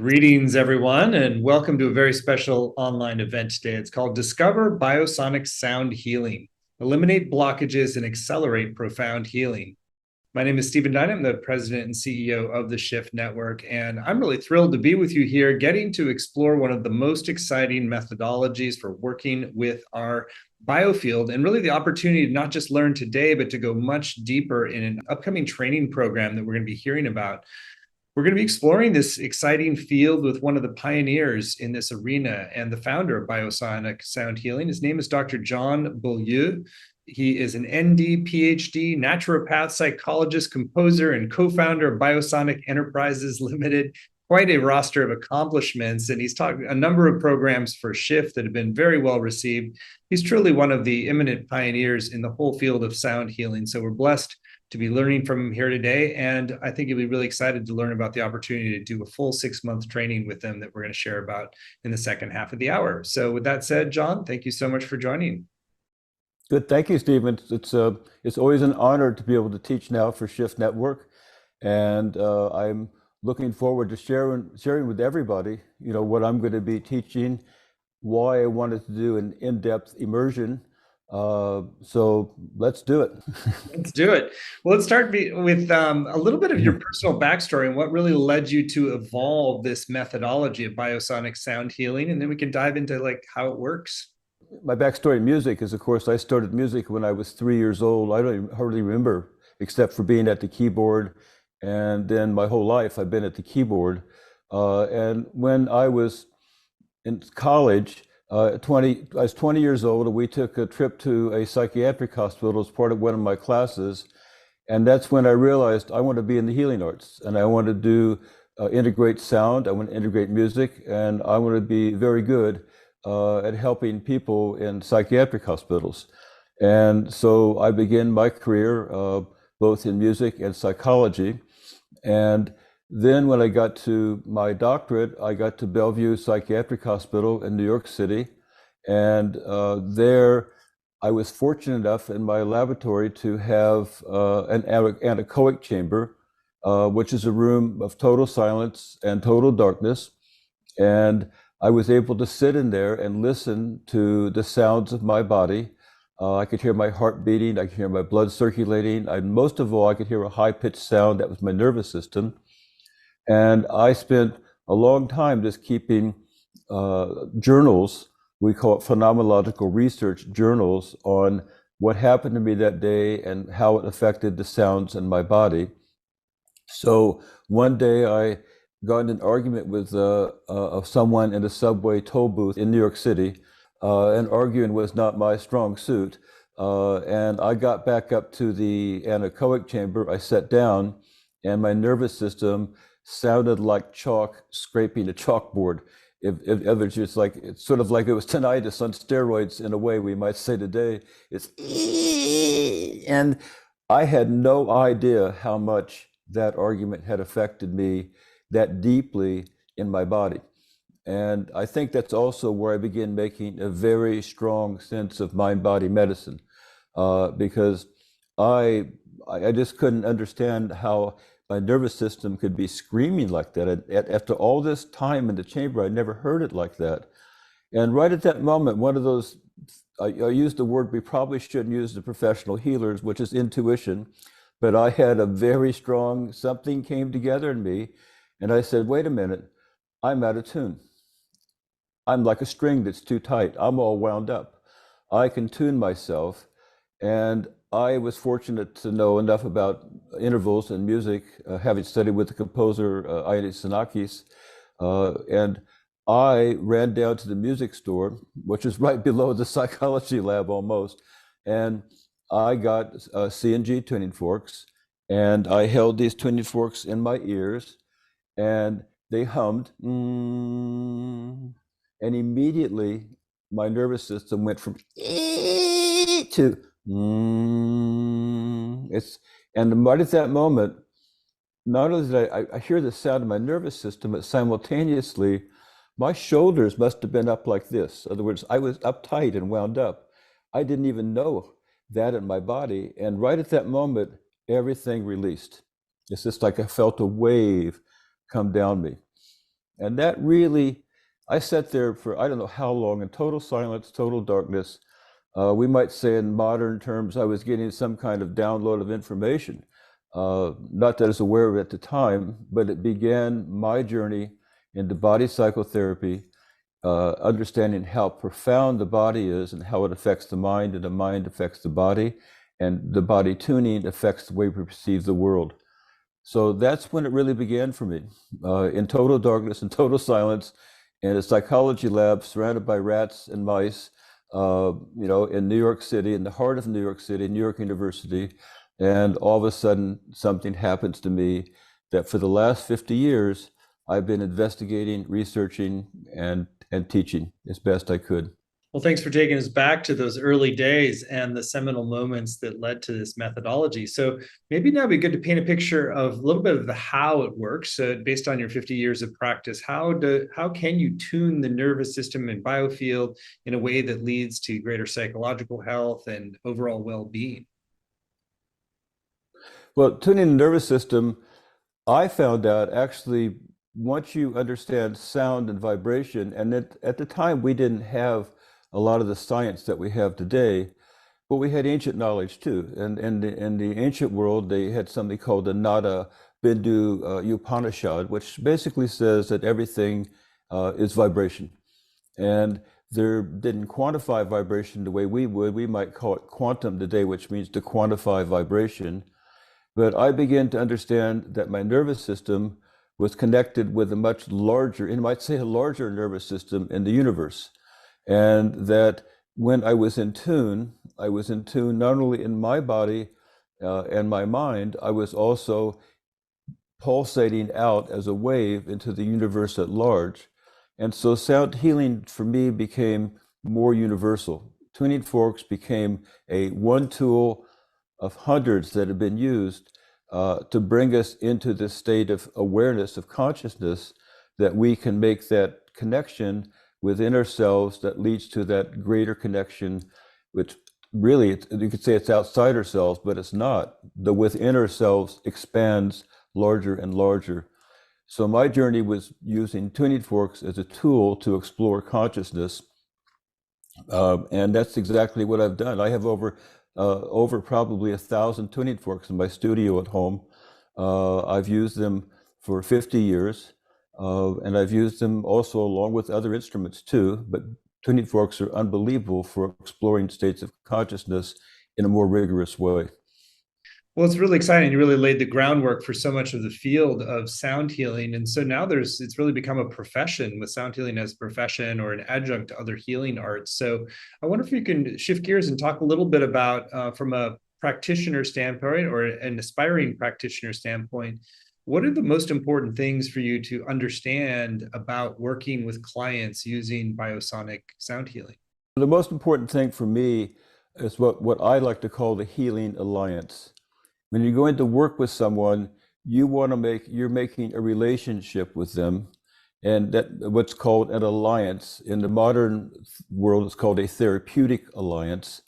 Greetings, everyone, and welcome to a very special online event today. It's called Discover Biosonic Sound Healing, Eliminate Blockages and Accelerate Profound Healing. My name is Stephen Dine. I'm the president and CEO of the Shift Network, and I'm really thrilled to be with you here, getting to explore one of the most exciting methodologies for working with our biofield, and really the opportunity to not just learn today, but to go much deeper in an upcoming training program that we're going to be hearing about. We're going to be exploring this exciting field with one of the pioneers in this arena and the founder of Biosonic Sound Healing. His name is Dr. John Beaulieu. He is an ND, PhD, naturopath, psychologist, composer, and co-founder of Biosonic Enterprises Limited. Quite a roster of accomplishments, and he's taught a number of programs for Shift that have been very well received. He's truly one of the eminent pioneers in the whole field of sound healing. So we're blessed to be learning from him here today. And I think you'll be really excited to learn about the opportunity to do a full 6-month training with them that we're going to share about in the second half of the hour. So with that said, John, thank you so much for joining. Good, thank you, Stephen. It's always an honor to be able to teach now for Shift Network, and I'm looking forward to sharing with everybody, what I'm going to be teaching, why I wanted to do an in-depth immersion. So let's do it. Let's do it. Well, let's start with a little bit of your personal backstory and what really led you to evolve this methodology of biosonic sound healing, and then we can dive into how it works. My backstory in music is, of course, I started music when I was 3 years old. I don't even hardly remember, except for being at the keyboard, and then my whole life I've been at the keyboard. And when I was in college, I was 20 years old, and we took a trip to a psychiatric hospital as part of one of my classes. And that's when I realized I want to be in the healing arts, and I want to do integrate sound, I want to integrate music, and I want to be very good at helping people in psychiatric hospitals. And so I began my career both in music and psychology. And then when I got to my doctorate, I got to Bellevue Psychiatric Hospital in New York City. And there I was fortunate enough in my laboratory to have an anechoic chamber, which is a room of total silence and total darkness. And I was able to sit in there and listen to the sounds of my body. I could hear my heart beating, I could hear my blood circulating, and most of all, I could hear a high-pitched sound that was my nervous system. And I spent a long time just keeping journals, we call it phenomenological research journals, on what happened to me that day and how it affected the sounds in my body. So one day I got in an argument with someone in a subway toll booth in New York City, and arguing was not my strong suit. And I got back up to the anechoic chamber, I sat down, and my nervous system sounded like chalk scraping a chalkboard. It's sort of like it was tinnitus on steroids in a way we might say today. And I had no idea how much that argument had affected me that deeply in my body. And I think that's also where I began making a very strong sense of mind-body medicine, because I just couldn't understand how my nervous system could be screaming like that. After all this time in the chamber, I never heard it like that. And right at that moment, one of those, I used the word we probably shouldn't use to professional healers, which is intuition, but I had a very strong, something came together in me. And I said, wait a minute, I'm out of tune. I'm like a string that's too tight. I'm all wound up. I can tune myself. And I was fortunate to know enough about intervals and music, having studied with the composer Ioannis Xenakis. And I ran down to the music store, which is right below the psychology lab almost. And I got C&G tuning forks. And I held these tuning forks in my ears. And they hummed, and immediately my nervous system went from to and right at that moment, not only did I hear the sound of my nervous system, but simultaneously my shoulders must have been up like this. In other words, I was uptight and wound up. I didn't even know that in my body. And right at that moment, everything released. It's just like I felt a wave come down me. And that really, I sat there for I don't know how long in total silence, total darkness. We might say in modern terms, I was getting some kind of download of information. Not that I was aware of it at the time, but it began my journey into body psychotherapy, understanding how profound the body is and how it affects the mind, and the mind affects the body, and the body tuning affects the way we perceive the world. So that's when it really began for me, in total darkness and total silence, in a psychology lab surrounded by rats and mice, in New York City, in the heart of New York City, New York University. And all of a sudden, something happens to me that for the last 50 years, I've been investigating, researching, and teaching as best I could. Well, thanks for taking us back to those early days and the seminal moments that led to this methodology. So maybe now it'd be good to paint a picture of a little bit of the how it works. So based on your 50 years of practice, how can you tune the nervous system and biofield in a way that leads to greater psychological health and overall well-being? Well, tuning the nervous system, I found out actually once you understand sound and vibration, and at the time we didn't have a lot of the science that we have today, but we had ancient knowledge too. And in the ancient world, they had something called the Nada Bindu Upanishad, which basically says that everything is vibration. And they didn't quantify vibration the way we would. We might call it quantum today, which means to quantify vibration. But I began to understand that my nervous system was connected with a much larger, and you might say a larger nervous system in the universe. And that when I was in tune not only in my body and my mind, I was also pulsating out as a wave into the universe at large. And so sound healing for me became more universal. Tuning forks became a one tool of hundreds that have been used to bring us into this state of awareness, of consciousness, that we can make that connection within ourselves that leads to that greater connection, which really, you could say it's outside ourselves, but it's not. The within ourselves expands larger and larger. So my journey was using tuning forks as a tool to explore consciousness. And that's exactly what I've done. I have over probably 1,000 tuning forks in my studio at home. I've used them for 50 years, and I've used them also along with other instruments too, but tuning forks are unbelievable for exploring states of consciousness in a more rigorous way. Well, it's really exciting. You really laid the groundwork for so much of the field of sound healing. And so now it's really become a profession, with sound healing as a profession or an adjunct to other healing arts. So I wonder if you can shift gears and talk a little bit about, from a practitioner standpoint or an aspiring practitioner standpoint, what are the most important things for you to understand about working with clients using Biosonic sound healing? The most important thing for me is what I like to call the healing alliance. When you're going to work with someone, you're making a relationship with them, and that what's called an alliance. In the modern world, it's called a therapeutic alliance.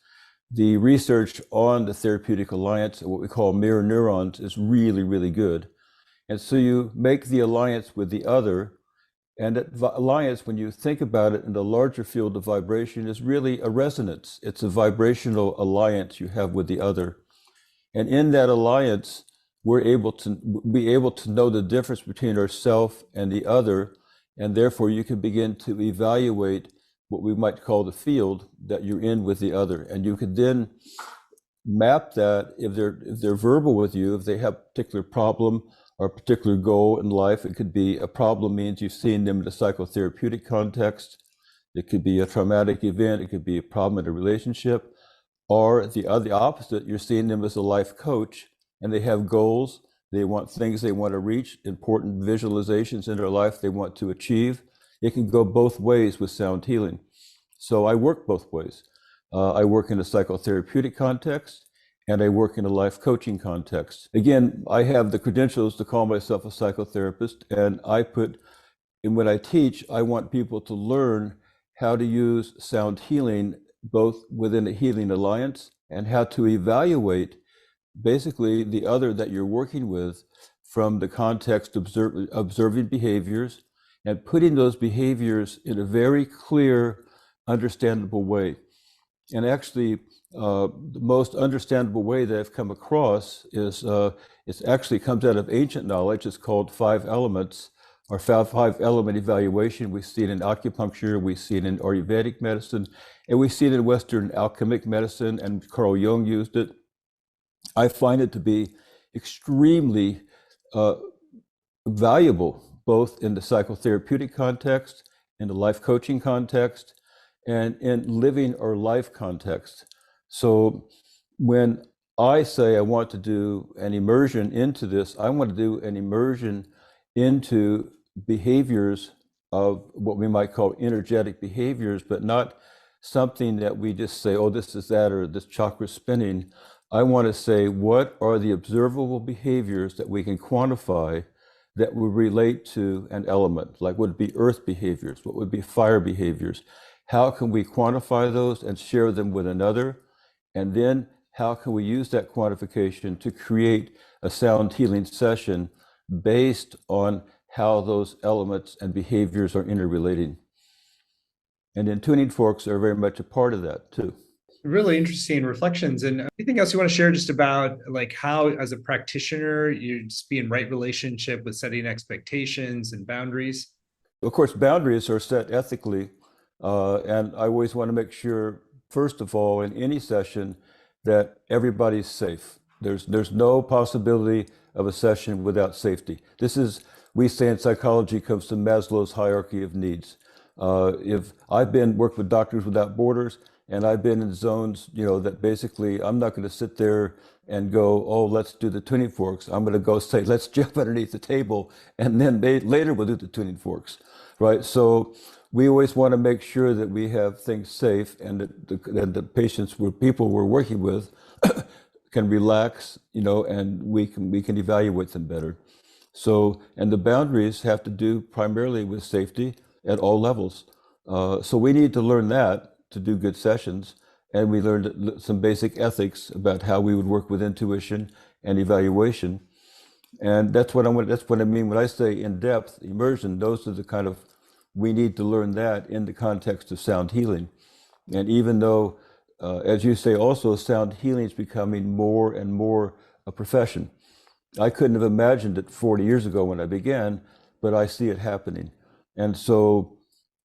The research on the therapeutic alliance, what we call mirror neurons, is really, really good. And so you make the alliance with the other, and that alliance, when you think about it in the larger field of vibration, is really a resonance. It's a vibrational alliance you have with the other. And in that alliance, we're able to know the difference between ourself and the other, and therefore you can begin to evaluate what we might call the field that you're in with the other. And you could then map that if they're verbal with you, if they have a particular problem or a particular goal in life. It could be a problem means you've seen them in a psychotherapeutic context. It could be a traumatic event. It could be a problem in a relationship. Or the opposite, you're seeing them as a life coach, and they have goals. They want things they want to reach, important visualizations in their life they want to achieve. It can go both ways with sound healing. So I work both ways. I work in a psychotherapeutic context, and I work in a life coaching context. Again, I have the credentials to call myself a psychotherapist, and when I teach, I want people to learn how to use sound healing both within a healing alliance and how to evaluate basically the other that you're working with from the context of observing behaviors and putting those behaviors in a very clear, understandable way. And actually, the most understandable way that I've come across is it actually comes out of ancient knowledge. It's called five elements, or five element evaluation. We see it in acupuncture, we see it in Ayurvedic medicine, and we see it in Western alchemic medicine, and Carl Jung used it. I find it to be extremely uh, valuable, both in the psychotherapeutic context, in the life coaching context, and in living or life context. So when I say I want to do an immersion into this, I want to do an immersion into behaviors of what we might call energetic behaviors, but not something that we just say, oh, this is that, or this chakra spinning. I want to say, what are the observable behaviors that we can quantify that would relate to an element? Like, would it be earth behaviors? What would be fire behaviors? How can we quantify those and share them with another? And then how can we use that quantification to create a sound healing session based on how those elements and behaviors are interrelating? And then tuning forks are very much a part of that too. Really interesting reflections. And anything else you want to share just about like how, as a practitioner, you just be in right relationship with setting expectations and boundaries? Of course, boundaries are set ethically, and I always want to make sure, first of all, in any session, that everybody's safe. There's no possibility of a session without safety. This is, we say in psychology, comes to Maslow's hierarchy of needs. If I've worked with Doctors Without Borders, and I've been in zones, that basically I'm not going to sit there and go, oh, let's do the tuning forks. I'm going to go say, let's jump underneath the table, and then later we'll do the tuning forks, right? So we always want to make sure that we have things safe, and that the patients, people we're working with, can relax, and we can evaluate them better. So, and the boundaries have to do primarily with safety at all levels. So we need to learn that to do good sessions. And we learned some basic ethics about how we would work with intuition and evaluation. And that's what I mean when I say in-depth immersion. Those are the kind of, we need to learn that in the context of sound healing. And even though, as you say, also sound healing is becoming more and more a profession. I couldn't have imagined it 40 years ago when I began, but I see it happening. And so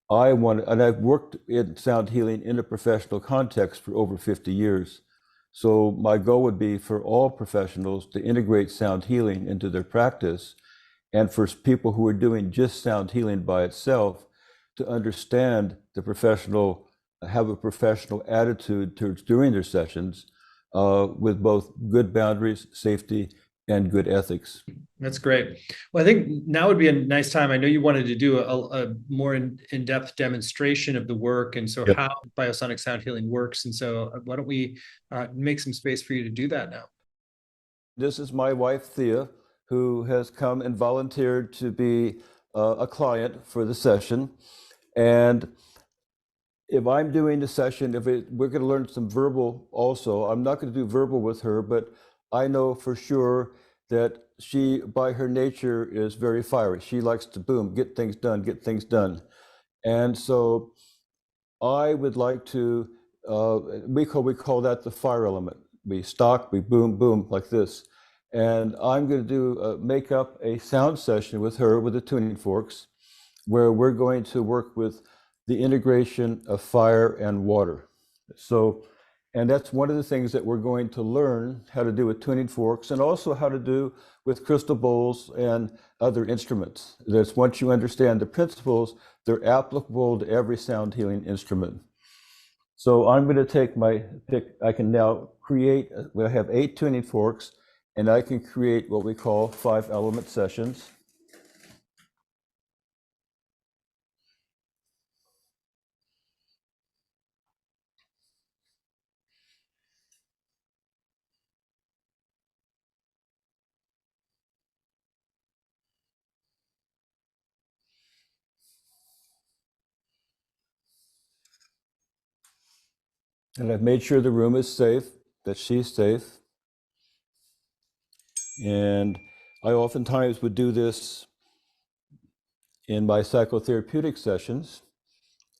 and I've worked in sound healing in a professional context for over 50 years. So my goal would be for all professionals to integrate sound healing into their practice, and for people who are doing just sound healing by itself to understand have a professional attitude towards doing their sessions with both good boundaries, safety, and good ethics. That's great. Well, I think now would be a nice time. I know you wanted to do a more in-depth demonstration of the work, and so Yep. how biosonic sound healing works. And so why don't we make some space for you to do that now? This is my wife, Thea, who has come and volunteered to be a client for the session. And if I'm doing the session, we're going to learn some verbal also. I'm not going to do verbal with her, but I know for sure that she, by her nature, is very fiery. She likes to boom, get things done, get things done. And so I would like to, we call that the fire element. We stock, we boom, boom, like this. And I'm going to do make up a sound session with her with the tuning forks, where we're going to work with the integration of fire and water. So, and that's one of the things that we're going to learn how to do with tuning forks, and also how to do with crystal bowls and other instruments. That's, once you understand the principles, they're applicable to every sound healing instrument. So I'm going to take my pick. I can now create, I have 8 tuning forks, and I can create what we call 5 element sessions. And I've made sure the room is safe, that she's safe. And I oftentimes would do this In my psychotherapeutic sessions,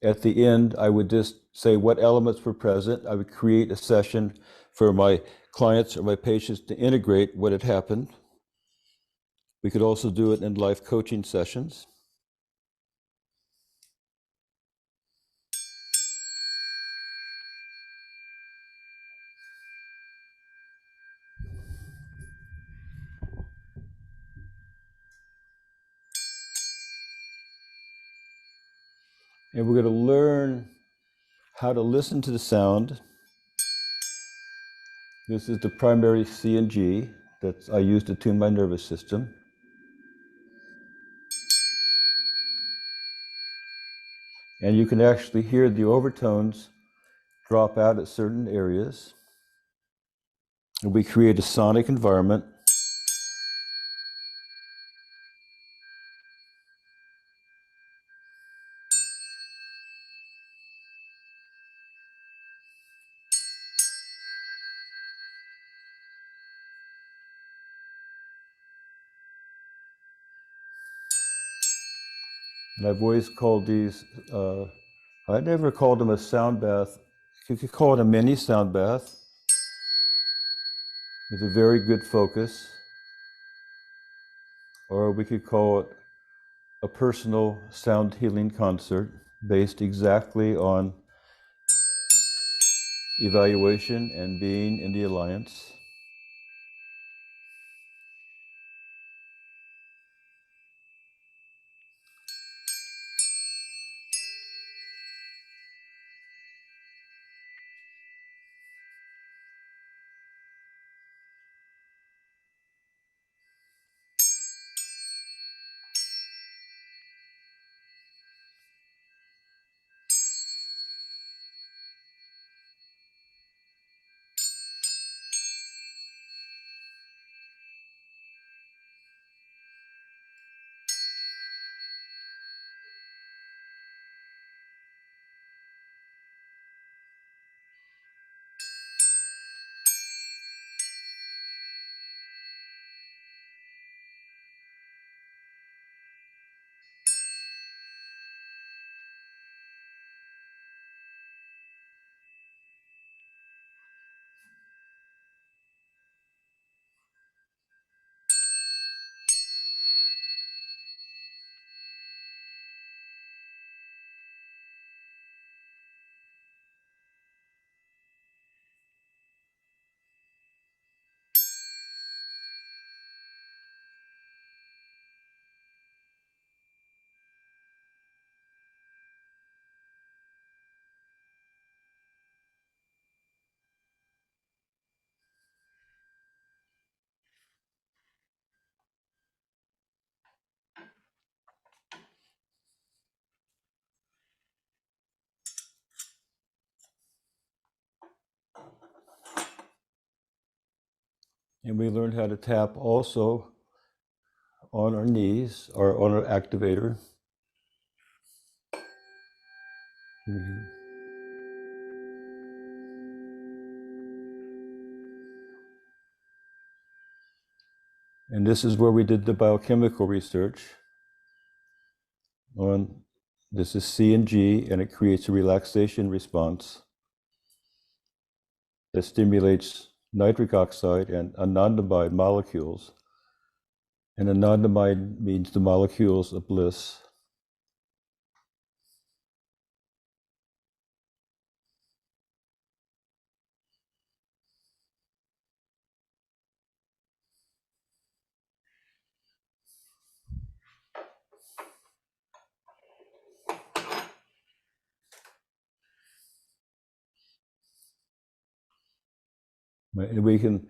at the end, I would just say what elements were present. I would create a session for my clients or my patients to integrate what had happened. We could also do it in life coaching sessions. And we're going to learn how to listen to the sound. This is the primary C and G that I use to tune my nervous system. And you can actually hear the overtones drop out at certain areas. And we create a sonic environment. And I've always called these, I never called them a sound bath. You could call it a mini sound bath with a very good focus. Or we could call it a personal sound healing concert based exactly on evaluation and being in the alliance. And we learned how to tap also on our knees or on our activator. And this is where we did the biochemical research on, this is C and G, and it creates a relaxation response that stimulates nitric oxide and anandamide molecules. And anandamide means the molecules of bliss. Right? And we can,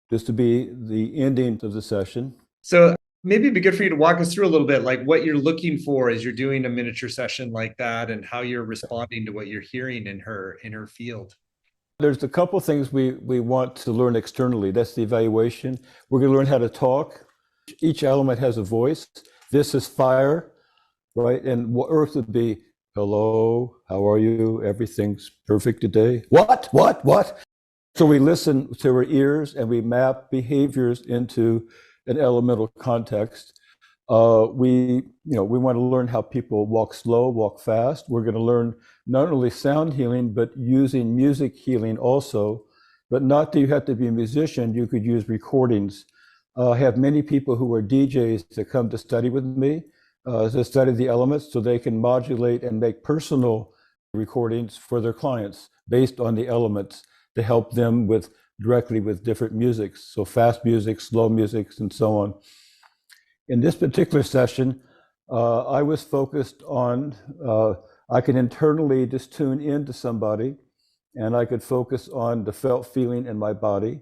just to be the ending of the session. So maybe it'd be good for you to walk us through a little bit, like what you're looking for as you're doing a miniature session like that, and how you're responding to what you're hearing in her field. There's a couple things we want to learn externally. That's the evaluation. We're going to learn how to talk. Each element has a voice. This is fire, right? And earth would be, hello, how are you? Everything's perfect today. What? So we listen to our ears and we map behaviors into an elemental context. We want to learn how people walk slow, walk fast. We're going to learn not only sound healing, but using music healing also. But not that you have to be a musician, you could use recordings. I have many people who are DJs that come to study with me, to study the elements so they can modulate and make personal recordings for their clients based on the elements to help them with directly with different musics. So fast music, slow music, and so on. In this particular session, I was focused on, I could internally just tune into somebody and I could focus on the felt feeling in my body.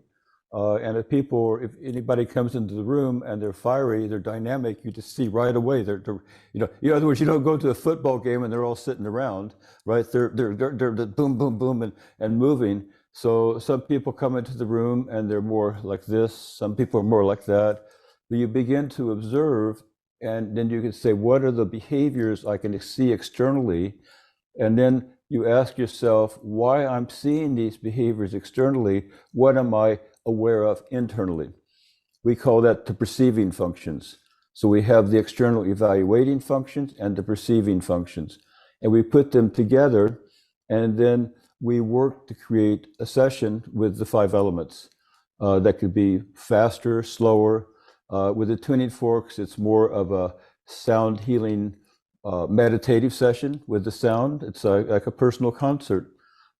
And if anybody comes into the room and they're fiery, they're dynamic, you just see right away. In other words, you don't go to a football game and they're all sitting around, right? They're boom, boom, boom, and moving. So some people come into the room and they're more like this. Some people are more like that. But you begin to observe, and then you can say, what are the behaviors I can see externally? And then you ask yourself, why I'm seeing these behaviors externally, what am I aware of internally? We call that the perceiving functions. So we have the external evaluating functions and the perceiving functions. And we put them together, and then we work to create a session with the 5 elements. That could be faster, slower. With the tuning forks, it's more of a sound healing meditative session with the sound. It's like a personal concert.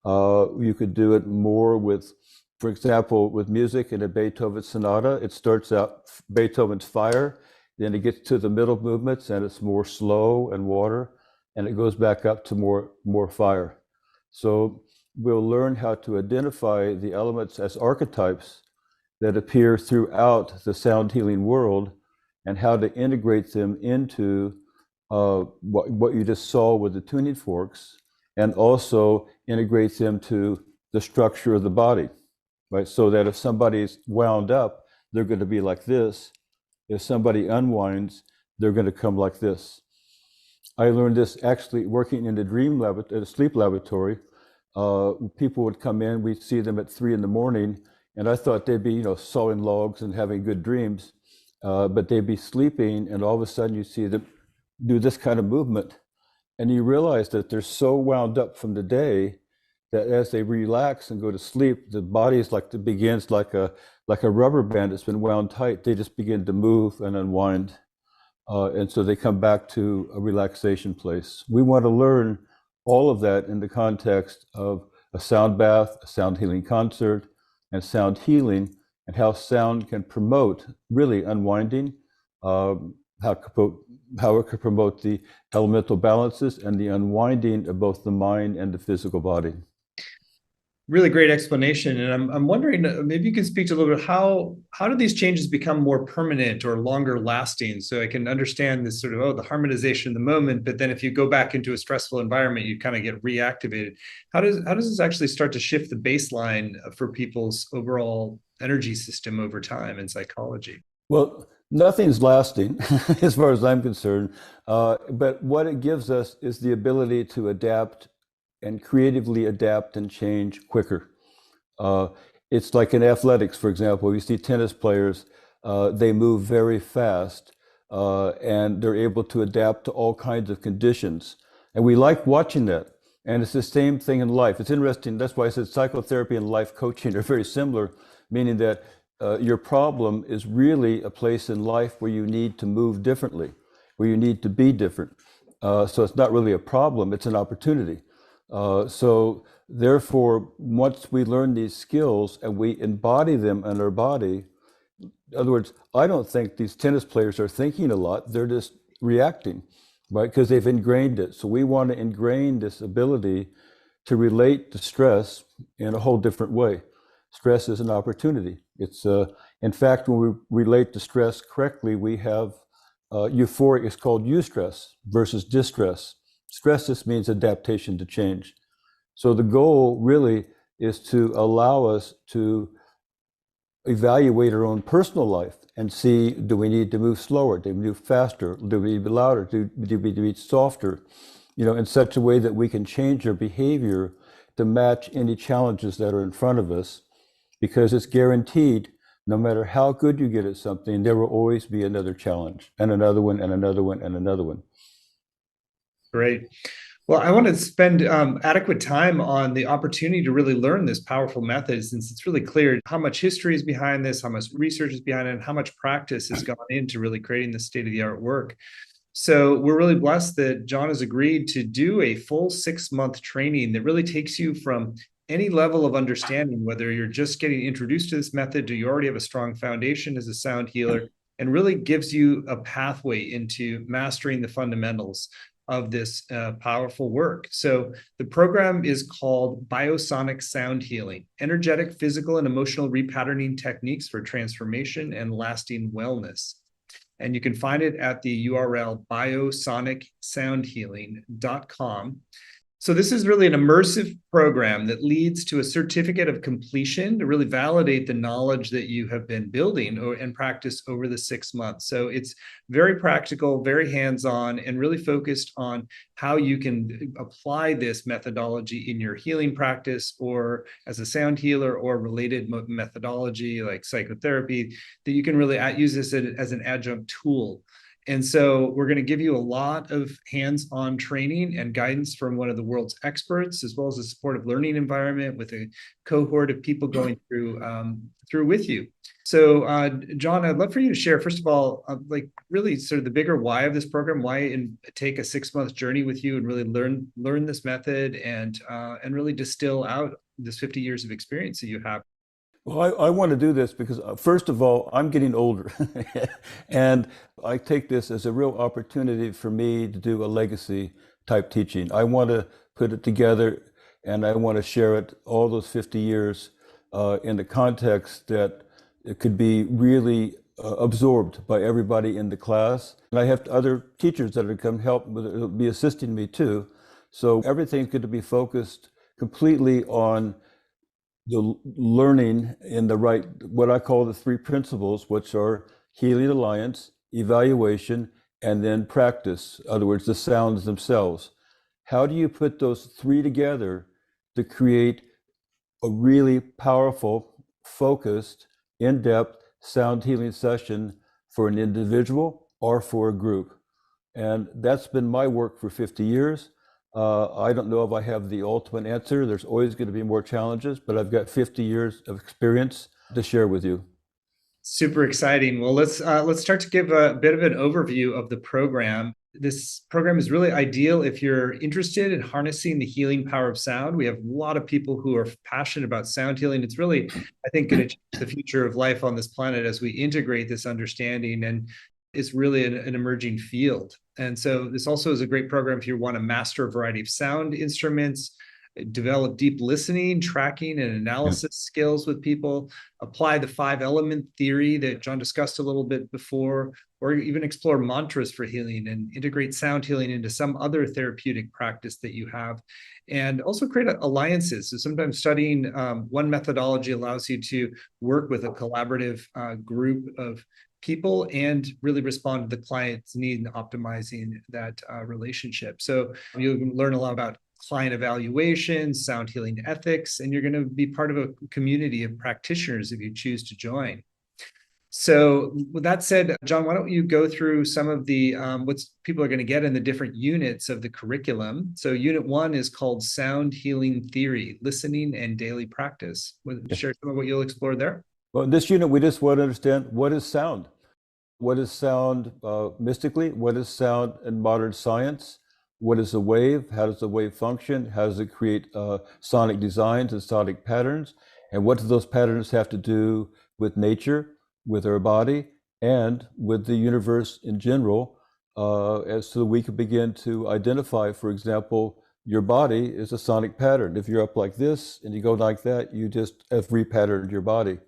You could do it more with, for example, with music in a Beethoven sonata. It starts out Beethoven's fire, then it gets to the middle movements and it's more slow and water, and it goes back up to more fire. So we'll learn how to identify the elements as archetypes that appear throughout the sound healing world and how to integrate them into what you just saw with the tuning forks, and also integrate them to the structure of the body, right? So that if somebody's wound up, they're going to be like this. If somebody unwinds, they're going to come like this. I learned this actually working in a sleep laboratory. People would come in, we'd see them at 3 a.m, and I thought they'd be, sawing logs and having good dreams, but they'd be sleeping, and all of a sudden you see them do this kind of movement, and you realize that they're so wound up from the day that as they relax and go to sleep, the body is begins like a rubber band that's been wound tight. They just begin to move and unwind, and so they come back to a relaxation place. We want to learn all of that in the context of a sound bath, a sound healing concert, and sound healing, and how sound can promote really unwinding, how it could promote the elemental balances and the unwinding of both the mind and the physical body. Really great explanation. And I'm wondering, maybe you can speak to a little bit, how do these changes become more permanent or longer lasting? So I can understand this sort of, the harmonization in the moment, but then if you go back into a stressful environment, you kind of get reactivated. How does this actually start to shift the baseline for people's overall energy system over time in psychology? Well, nothing's lasting as far as I'm concerned, but what it gives us is the ability to adapt and creatively adapt and change quicker. It's like in athletics, for example, you see tennis players, they move very fast, and they're able to adapt to all kinds of conditions. And we like watching that. And it's the same thing in life. It's interesting. That's why I said psychotherapy and life coaching are very similar, meaning that your problem is really a place in life where you need to move differently, where you need to be different. So it's not really a problem, it's an opportunity. So therefore, once we learn these skills and we embody them in our body, in other words, I don't think these tennis players are thinking a lot, they're just reacting, right? Because they've ingrained it. So we want to ingrain this ability to relate to stress in a whole different way. Stress is an opportunity. It's in fact, when we relate to stress correctly, we have euphoric, it's called eustress versus distress. Stress just means adaptation to change. So the goal really is to allow us to evaluate our own personal life and see, do we need to move slower? Do we move faster? Do we need to be louder? Do we need to be softer? In such a way that we can change our behavior to match any challenges that are in front of us, because it's guaranteed No matter how good you get at something, there will always be another challenge and another one and another one and another one. Great. Well, I want to spend adequate time on the opportunity to really learn this powerful method, since it's really clear how much history is behind this, how much research is behind it, and how much practice has gone into really creating the state-of-the-art work. So we're really blessed that John has agreed to do a full 6-month training that really takes you from any level of understanding, whether you're just getting introduced to this method, do you already have a strong foundation as a sound healer, and really gives you a pathway into mastering the fundamentals of this powerful work. So the program is called Biosonic Sound Healing, Energetic, Physical, and Emotional Repatterning Techniques for Transformation and Lasting Wellness. And you can find it at the URL biosonic.soundhealing.com. So this is really an immersive program that leads to a certificate of completion to really validate the knowledge that you have been building and practice over the 6 months. So it's very practical, very hands-on, and really focused on how you can apply this methodology in your healing practice or as a sound healer or related methodology like psychotherapy, that you can really use this as an adjunct tool. And so we're going to give you a lot of hands-on training and guidance from one of the world's experts, as well as a supportive learning environment with a cohort of people going through with you. So, John, I'd love for you to share, first of all, like really sort of the bigger why of this program, why take a 6-month journey with you and really learn this method and really distill out this 50 years of experience that you have. Well, I want to do this because, first of all, I'm getting older. And I take this as a real opportunity for me to do a legacy type teaching. I want to put it together and I want to share it all those 50 years in the context that it could be really absorbed by everybody in the class. And I have other teachers that are going to come help with it, be assisting me too. So everything's going to be focused completely on the learning in the right, what I call the 3 principles, which are healing alliance, evaluation, and then practice. In other words, the sounds themselves. How do you put those 3 together to create a really powerful, focused, in-depth sound healing session for an individual or for a group? And that's been my work for 50 years. I don't know if I have the ultimate answer. There's always going to be more challenges, but I've got 50 years of experience to share with you. Super exciting. Well, let's start to give a bit of an overview of the program. This program is really ideal if you're interested in harnessing the healing power of sound. We have a lot of people who are passionate about sound healing. It's really, I think, going to change the future of life on this planet as we integrate this understanding, and it's really an emerging field. And so this also is a great program if you want to master a variety of sound instruments, develop deep listening, tracking, and analysis skills with people, apply the 5-element theory that John discussed a little bit before, or even explore mantras for healing and integrate sound healing into some other therapeutic practice that you have, and also create alliances. So sometimes studying one methodology allows you to work with a collaborative group of people and really respond to the client's need in optimizing that relationship. So you learn a lot about client evaluation, sound healing ethics, and you're going to be part of a community of practitioners if you choose to join. So with that said, John, why don't you go through some of the what people are going to get in the different units of the curriculum. So unit 1 is called Sound Healing Theory, Listening and Daily Practice. Share some of what you'll explore there. Well, in this unit, we just want to understand what is sound. What is sound mystically? What is sound in modern science? What is a wave? How does the wave function? How does it create sonic designs and sonic patterns? And what do those patterns have to do with nature, with our body, and with the universe in general, as so we can begin to identify, for example, your body is a sonic pattern. If you're up like this and you go like that, you just have repatterned your body.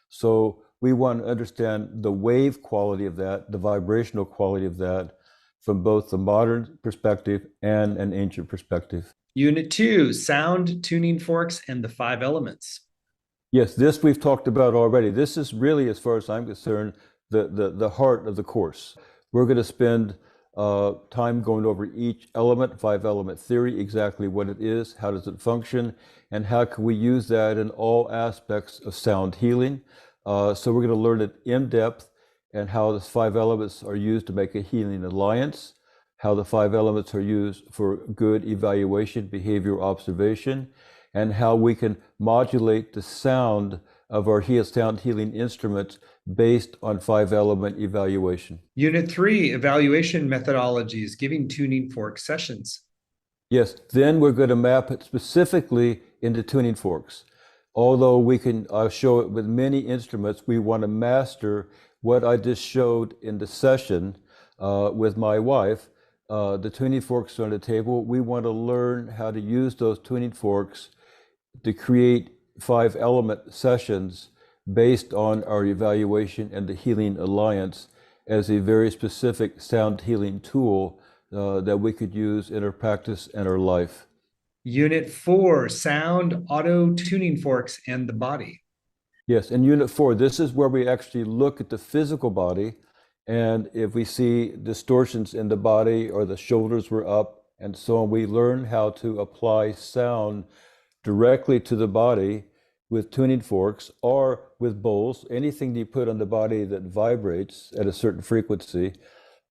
So we want to understand the wave quality of that, the vibrational quality of that, from both the modern perspective and an ancient perspective. Unit 2, Sound, Tuning Forks, and the 5 Elements. Yes, this we've talked about already. This is really, as far as I'm concerned, the heart of the course. We're going to spend time going over each element, 5-element theory, exactly what it is, how does it function, and how can we use that in all aspects of sound healing. So we're going to learn it in depth and how the 5 elements are used to make a healing alliance, how the 5 elements are used for good evaluation, behavior observation, and how we can modulate the sound of our sound healing instruments based on 5 element evaluation. Unit 3, evaluation methodologies, giving tuning fork sessions. Yes, then we're going to map it specifically into tuning forks. Although we can show it with many instruments, we want to master what I just showed in the session with my wife. The tuning forks are on the table. We want to learn how to use those tuning forks to create 5 element sessions based on our evaluation and the healing alliance as a very specific sound healing tool that we could use in our practice and our life. Unit 4, sound auto tuning forks and the body. Yes, in Unit 4, this is where we actually look at the physical body, and if we see distortions in the body or the shoulders were up and so on, we learn how to apply sound directly to the body with tuning forks or with bowls, anything you put on the body that vibrates at a certain frequency.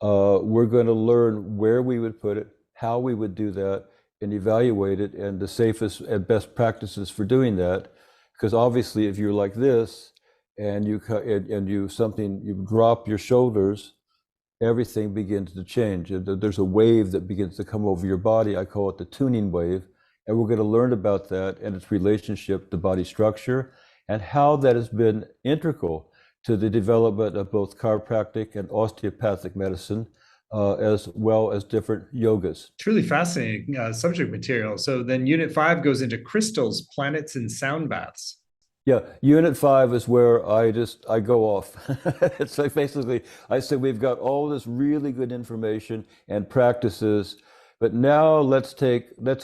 We're going to learn where we would put it, how we would do that, and evaluate it, and the safest and best practices for doing that. Because obviously, if you're like this and you drop your shoulders, everything begins to change. There's a wave that begins to come over your body. I call it the tuning wave. And we're going to learn about that and its relationship to body structure and how that has been integral to the development of both chiropractic and osteopathic medicine, as well as different yogas. Truly fascinating subject material. So then Unit 5 goes into crystals, planets, and sound baths. Yeah, Unit 5 is where I go off. It's like basically, I said we've got all this really good information and practices, but now let's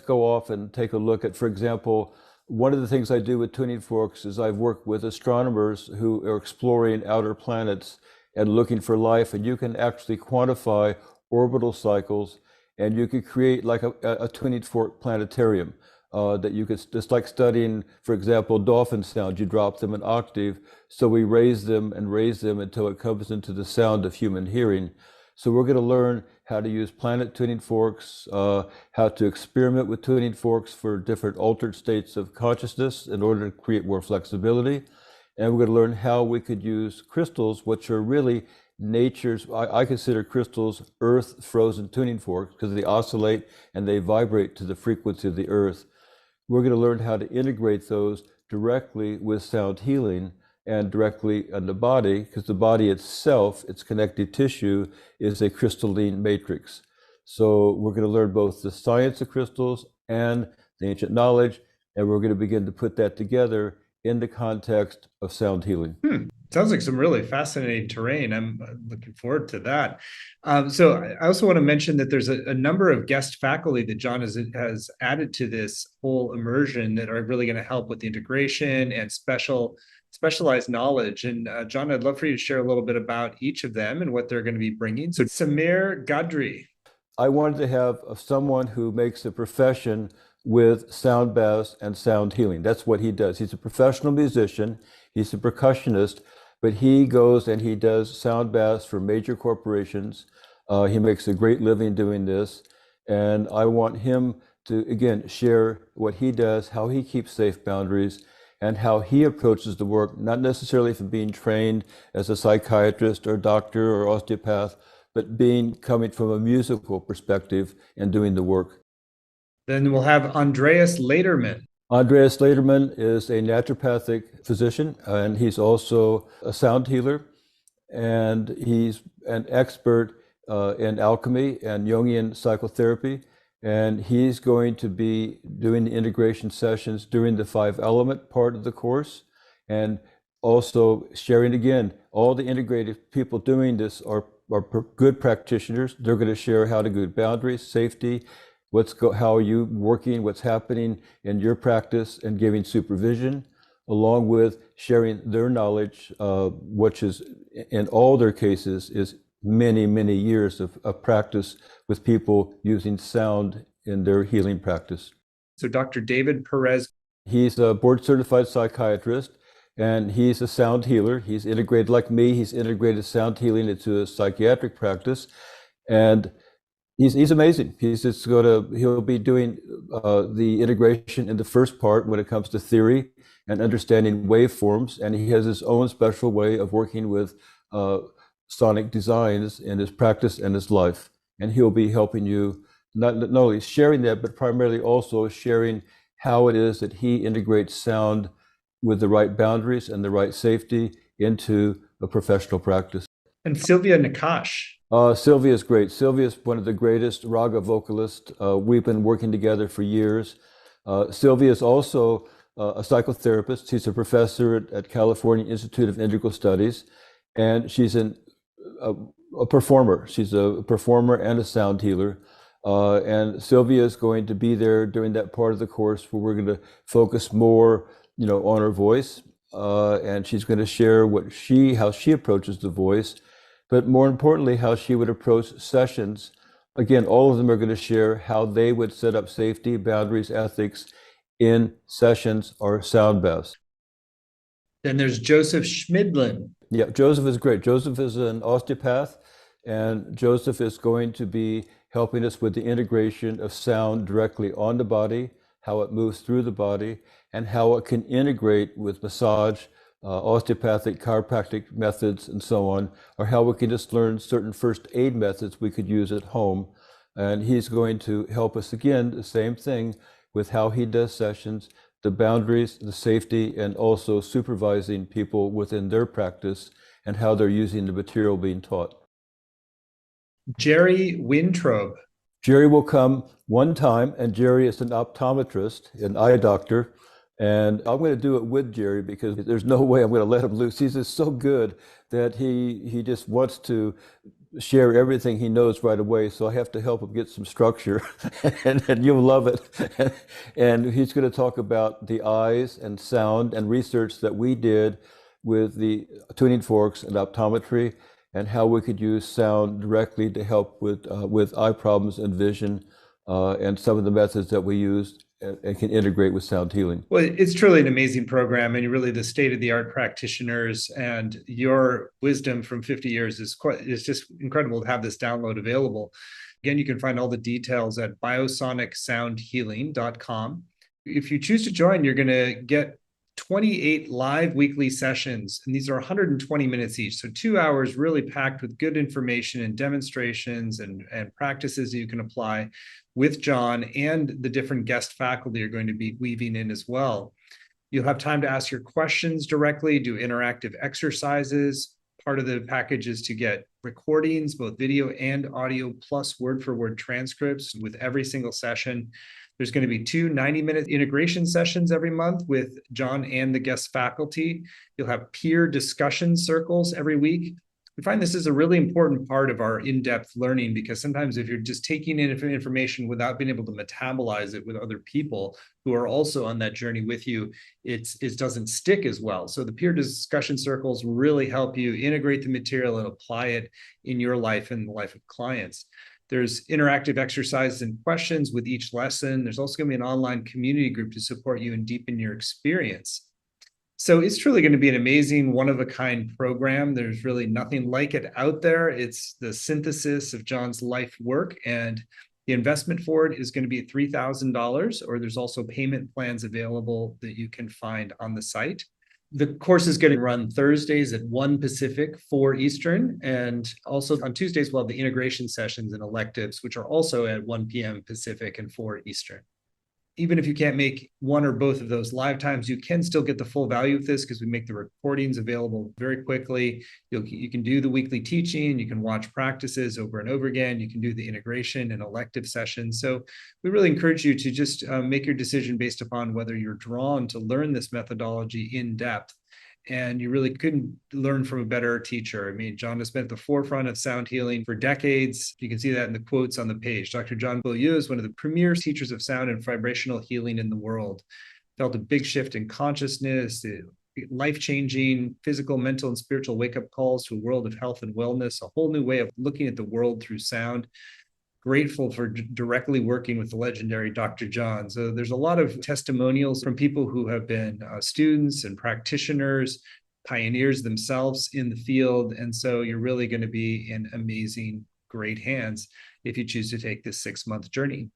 go off and take a look at, for example, one of the things I do with tuning forks is I've worked with astronomers who are exploring outer planets and looking for life, and you can actually quantify orbital cycles, and you could create like a tuning fork planetarium that you could, just like studying, for example, dolphin sound. You drop them an octave, so we raise them until it comes into the sound of human hearing. So we're going to learn how to use planet tuning forks, how to experiment with tuning forks for different altered states of consciousness in order to create more flexibility. And we're going to learn how we could use crystals, which are really nature's, I consider crystals earth frozen tuning forks because they oscillate and they vibrate to the frequency of the earth. We're going to learn how to integrate those directly with sound healing and directly on the body, because the body itself, its connective tissue, is a crystalline matrix. So we're going to learn both the science of crystals and the ancient knowledge, and we're going to begin to put that together in the context of sound healing. Sounds like some really fascinating terrain. I'm looking forward to that. So I also want to mention that there's a number of guest faculty that John has added to this whole immersion that are really going to help with the integration and specialized knowledge. And John, I'd love for you to share a little bit about each of them and what they're going to be bringing. So Samir Gadri. I wanted to have someone who makes a profession with sound baths and sound healing. That's what he does. He's a professional musician. He's a percussionist, but he goes and he does sound baths for major corporations. He makes a great living doing this. And I want him to, again, share what he does, how he keeps safe boundaries, and how he approaches the work, not necessarily from being trained as a psychiatrist or doctor or osteopath, but coming from a musical perspective and doing the work. Then we'll have Andreas Lederman. Andreas Lederman is a naturopathic physician, and he's also a sound healer, and he's an expert in alchemy and Jungian psychotherapy. And he's going to be doing the integration sessions during the 5-element part of the course, and also sharing, again, all the integrated people doing this are good practitioners. They're going to share how to do boundaries, safety, how are you working, what's happening in your practice, and giving supervision, along with sharing their knowledge, which is, in all their cases, is many, many years of practice with people using sound in their healing practice. So Dr. David Perez. He's a board certified psychiatrist, and he's a sound healer. He's integrated, like me, he's integrated sound healing into a psychiatric practice. And he's amazing. He'll be doing the integration in the first part when it comes to theory and understanding waveforms, and he has his own special way of working with sonic designs in his practice and his life. And he'll be helping you not only sharing that, but primarily also sharing how it is that he integrates sound with the right boundaries and the right safety into a professional practice. And Sylvia Nakash. Sylvia's great. Sylvia's one of the greatest raga vocalists. We've been working together for years. Sylvia is also a psychotherapist. She's a professor at California Institute of Integral Studies, and she's a performer. She's a performer and a sound healer. And Sylvia is going to be there during that part of the course where we're going to focus more, on her voice. And she's going to share how she approaches the voice, but more importantly, how she would approach sessions. Again, all of them are going to share how they would set up safety, boundaries, ethics in sessions or sound baths. Then there's Joseph Schmidlin. Yeah, Joseph is great. Joseph is an osteopath, and Joseph is going to be helping us with the integration of sound directly on the body, how it moves through the body, and how it can integrate with massage, osteopathic, chiropractic methods, and so on, or how we can just learn certain first aid methods we could use at home. And he's going to help us, again, the same thing with how he does sessions, the boundaries, the safety, and also supervising people within their practice and how they're using the material being taught. Jerry Wintrobe. Jerry will come one time, and Jerry is an optometrist, an eye doctor, and I'm going to do it with Jerry because there's no way I'm going to let him loose. He's just so good that he just wants to share everything he knows right away. So I have to help him get some structure, and you'll love it. And he's going to talk about the eyes and sound and research that we did with the tuning forks and optometry, and how we could use sound directly to help with eye problems and vision, and some of the methods that we used and can integrate with sound healing. Well, it's truly an amazing program, and you're really the state-of-the-art practitioners, and your wisdom from 50 years is just incredible to have this download available. Again, you can find all the details at biosonic.soundhealing.com. If you choose to join, you're going to get 28 live weekly sessions, and these are 120 minutes each. So 2 hours really packed with good information and demonstrations and practices that you can apply with John and the different guest faculty are going to be weaving in as well. You'll have time to ask your questions directly, do interactive exercises. Part of the package is to get recordings, both video and audio, plus word-for-word transcripts with every single session. There's going to be 2 90-minute integration sessions every month with John and the guest faculty. You'll have peer discussion circles every week. We find this is a really important part of our in-depth learning, because sometimes if you're just taking in information without being able to metabolize it with other people who are also on that journey with you, it doesn't stick as well. So the peer discussion circles really help you integrate the material and apply it in your life and the life of clients. There's interactive exercises and questions with each lesson. There's also going to be an online community group to support you and deepen your experience. So it's truly going to be an amazing, one-of-a-kind program. There's really nothing like it out there. It's the synthesis of John's life work, and the investment for it is going to be $3,000, or there's also payment plans available that you can find on the site. The course is going to run Thursdays at 1 Pacific, 4 Eastern, and also on Tuesdays we'll have the integration sessions and electives, which are also at 1 p.m. Pacific and 4 Eastern. Even if you can't make one or both of those live times, you can still get the full value of this because we make the recordings available very quickly. You can do the weekly teaching, you can watch practices over and over again, you can do the integration and elective sessions. So we really encourage you to just make your decision based upon whether you're drawn to learn this methodology in depth. And you really couldn't learn from a better teacher. I mean, John has been at the forefront of sound healing for decades. You can see that in the quotes on the page. Dr. John Beaulieu is one of the premier teachers of sound and vibrational healing in the world. Felt a big shift in consciousness, life-changing physical, mental, and spiritual wake-up calls to a world of health and wellness, a whole new way of looking at the world through sound. grateful for directly working with the legendary Dr. John. So there's a lot of testimonials from people who have been students and practitioners, pioneers themselves in the field. And so you're really going to be in amazing, great hands if you choose to take this 6-month journey.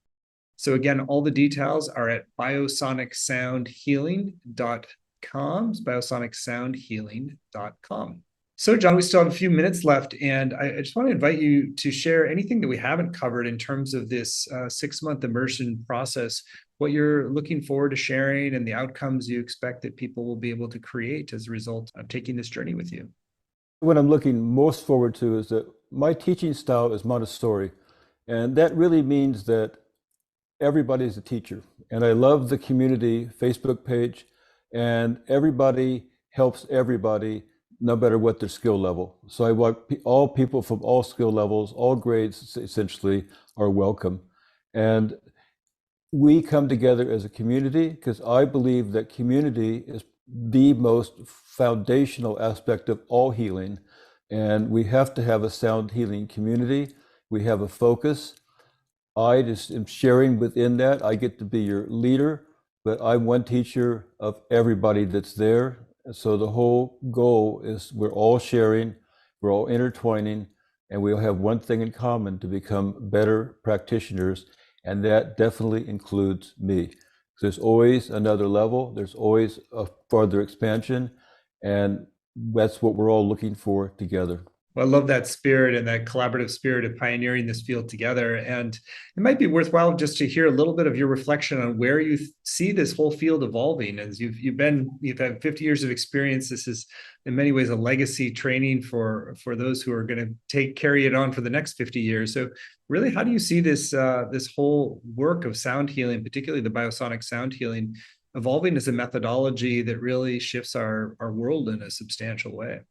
So again, all the details are at biosonic.soundhealing.com, biosonic.soundhealing.com. So John, we still have a few minutes left, and I just want to invite you to share anything that we haven't covered in terms of this 6-month immersion process, what you're looking forward to sharing and the outcomes you expect that people will be able to create as a result of taking this journey with you. What I'm looking most forward to is that my teaching style is Montessori, and that really means that everybody's a teacher. And I love the community Facebook page, and everybody helps everybody no matter what their skill level. So I want all people from all skill levels, all grades essentially are welcome. And we come together as a community because I believe that community is the most foundational aspect of all healing. And we have to have a sound healing community. We have a focus. I just am sharing within that. I get to be your leader, but I'm one teacher of everybody that's there. So the whole goal is we're all sharing, we're all intertwining, and we'll have one thing in common to become better practitioners. And that definitely includes me. There's always another level, there's always a further expansion, and that's what we're all looking for together. Well, I love that spirit and that collaborative spirit of pioneering this field together. And it might be worthwhile just to hear a little bit of your reflection on where you see this whole field evolving. As you've had 50 years of experience. This is in many ways a legacy training for those who are going to carry it on for the next 50 years. So really, how do you see this this whole work of sound healing, particularly the biosonic sound healing, evolving as a methodology that really shifts our world in a substantial way?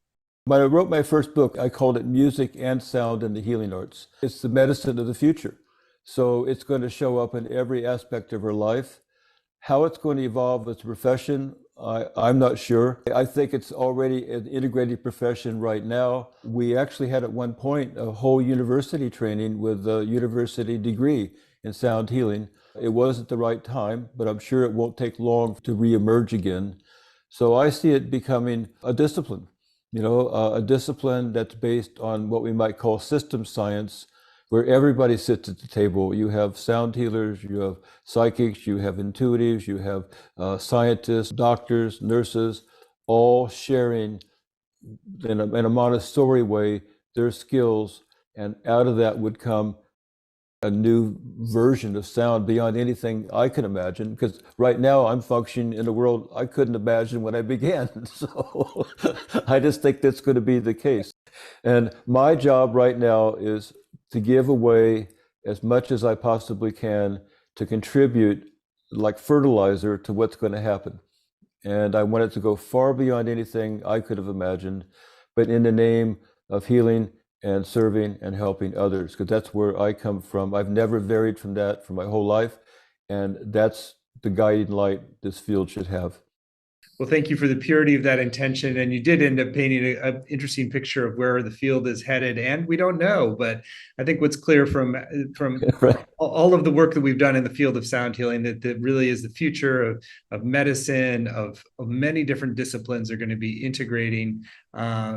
When I wrote my first book, I called it Music and Sound in the Healing Arts. It's the medicine of the future. So it's going to show up in every aspect of our life. How it's going to evolve as a profession, I'm not sure. I think it's already an integrated profession right now. We actually had at one point a whole university training with a university degree in sound healing. It wasn't the right time, but I'm sure it won't take long to reemerge again. So I see it becoming a discipline. A discipline that's based on what we might call system science, where everybody sits at the table. You have sound healers, you have psychics, you have intuitives, you have scientists, doctors, nurses, all sharing in a Montessori way their skills, and out of that would come a new version of sound beyond anything I can imagine, because right now I'm functioning in a world I couldn't imagine when I began. So I just think that's going to be the case. And my job right now is to give away as much as I possibly can to contribute like fertilizer to what's going to happen. And I want it to go far beyond anything I could have imagined, but in the name of healing and serving and helping others, because that's where I come from. I've never varied from that for my whole life, and that's the guiding light this field should have. Well, thank you for the purity of that intention. And you did end up painting an interesting picture of where the field is headed. And we don't know, but I think what's clear from Right. all of the work that we've done in the field of sound healing, that really is the future of medicine, of many different disciplines are going to be integrating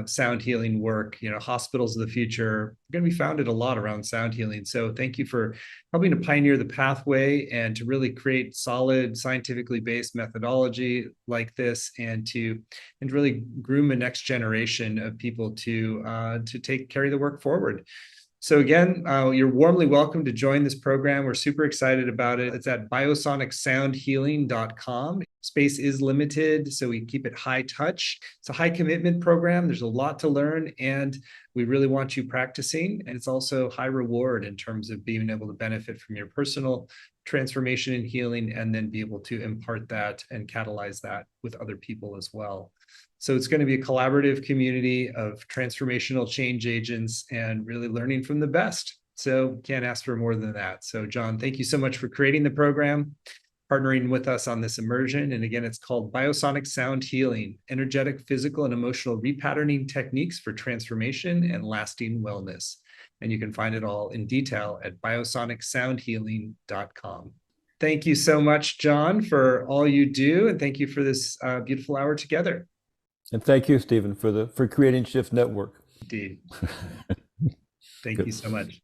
sound healing work. Hospitals of the future are going to be founded a lot around sound healing. So thank you for helping to pioneer the pathway and to really create solid, scientifically based methodology like this, and to really groom a next generation of people to carry the work forward. So again, you're warmly welcome to join this program. We're super excited about it. It's at biosonic.soundhealing.com. Space is limited, so we keep it high touch. It's a high commitment program. There's a lot to learn, and we really want you practicing. And it's also high reward in terms of being able to benefit from your personal transformation and healing, and then be able to impart that and catalyze that with other people as well. So it's going to be a collaborative community of transformational change agents and really learning from the best. So can't ask for more than that. So John, thank you so much for creating the program, partnering with us on this immersion. And again, it's called Biosonic Sound Healing, Energetic, Physical, and Emotional Repatterning Techniques for Transformation and Lasting Wellness. And you can find it all in detail at biosonic.soundhealing.com. Thank you so much, John, for all you do. And thank you for this beautiful hour together. And thank you, Stephen, for creating Shift Network. Indeed. Thank Good. you so much.